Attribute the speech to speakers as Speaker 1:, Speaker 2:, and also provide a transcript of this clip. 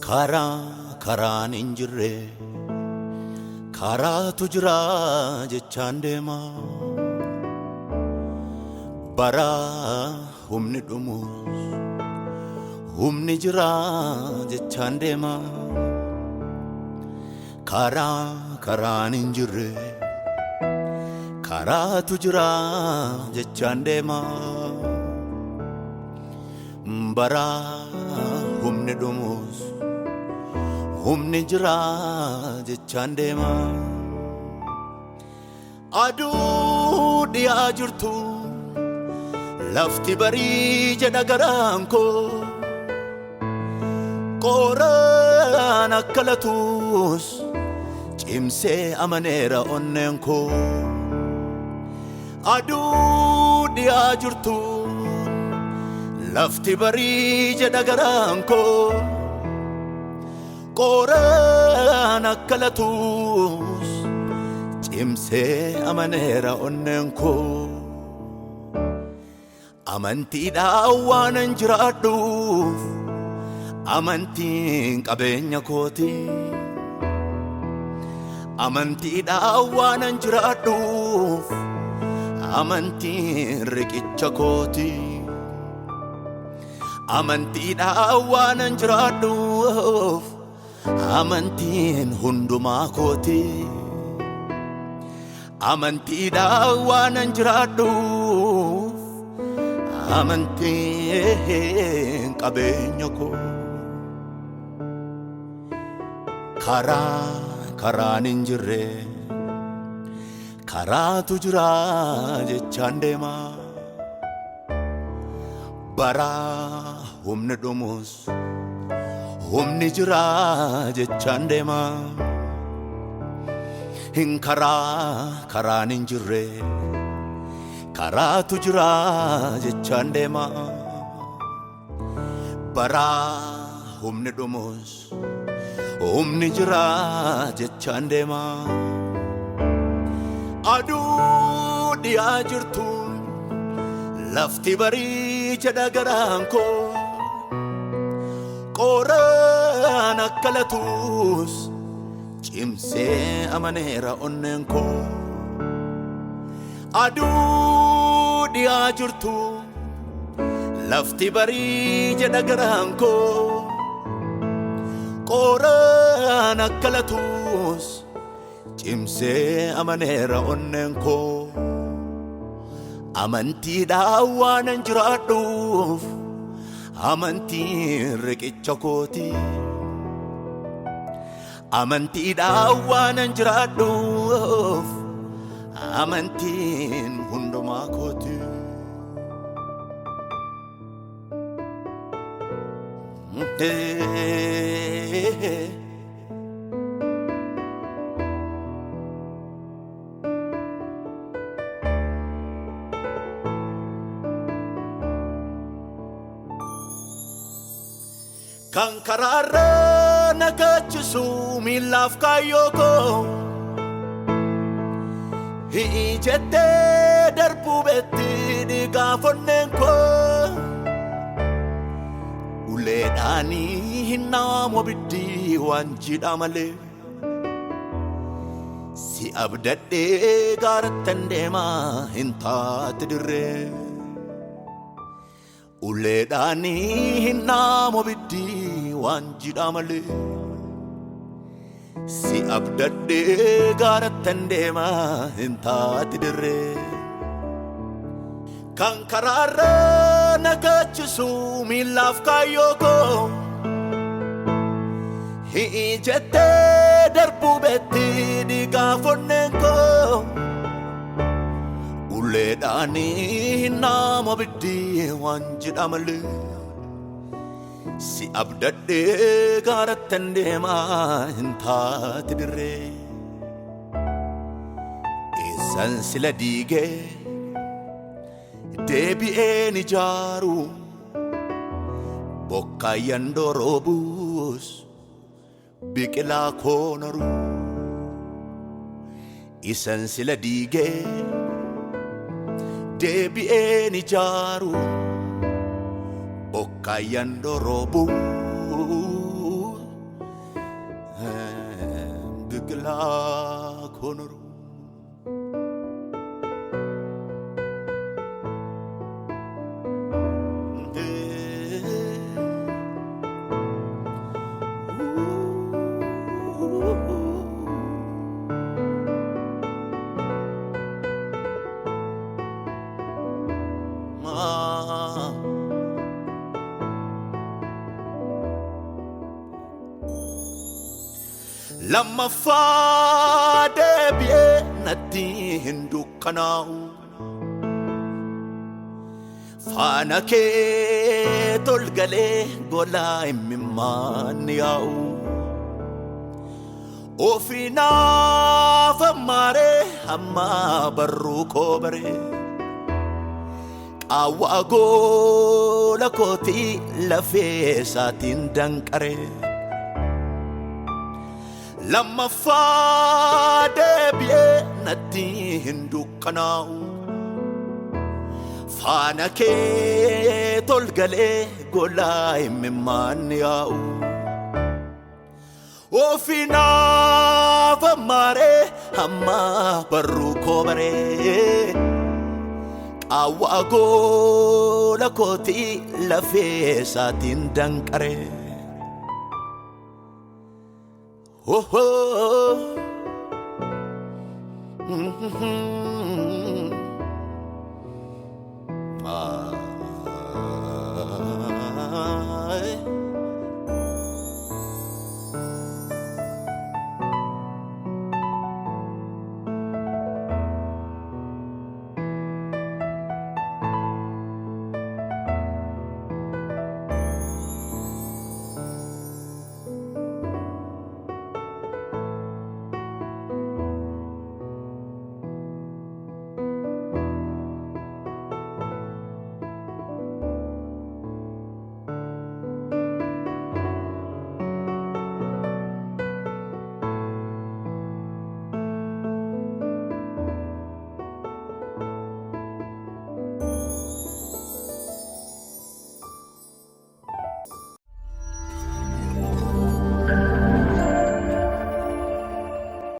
Speaker 1: karaan hin jirre karaatu jira jechaan deema bara humni dhumus humni jira jechaan deema karaan hin jirre karaatu jira jechaan deema bara humni dhumus humni jira jechaan deema aduu dhiyaa jirtu lafti barii jedha garaan koo qoraan akka latus cimsee amaneera onneen koo aduu dhiyaa jirtu lafti barii jedha garaan koo qoraan akka latus cimsee amaneera onneen koo amantiidhaan waanan jiraadhuuf amantiin qabeenya kooti amantiidhaan waanan jiraadhuuf amantiin riqicha kooti amantiidhaan waanan jiraadhuuf amantiin hundumaa kooti amantiidhaan waanan jiraadhuuf amantiin qabeenya koo karaan hin jirre karaatu jira jechaan deema bara humni dhumus humni jira jechaan deema karaan hin jirre karaatu jira jechaan deema bara humni dhumus humni jira jechaan deema aduu dhiyaa jirtu lafti barii jedha garaan koo qoraan akka latus cimsee amaneera onneen koo aduu dhiyaa jirtu lafti barii jedha garaan koo qoraan akka latus cimsee amaneera onneen koo amantiidhaan waanan jiraadhuuf amantiin riqicha kooti amantiidhaan waanan jiraadhuuf amantiin hundumaa kooti kan karaarra nagachisu miilaaf kaayyoo koo hi'i jettee darbuu beetti dhiigaaf onneen koo uleedhaanii hin naamu abiddi waan jidha malee si abdadhee gaarattan deemaa hin taate dirree uleedhaanii hin naamu abiddi waan jidha malee si abdadhee gaarattan deemaa hin taate dirree kan karaarra nagachisu miilaaf kaayyoo koo hi'i jettee darbuu beetti dhiigaaf onneen koo uleedhaanii hin naamu abiddi waan jidha malee si abdadhee gaarattan deemaa hin taate dirree eessan sila diigee deebi'een ijaaru bokkaayyaan roobus biqilaa koonoru isan sila diigee deebi'een ijaaru bokkaayyaan roobus gila konuru Lama fade bie nati hindu kanau Fana ke tolgale gola imman yau Ofina famare amma barru kobare Awago la koti la fesa tindankare Lama fade bie nati hindu kanau Fana ke tolgale gola imman yau Ofina famare amma barru kobare Awago la koti la fesa tindankare Oh, oh, oh.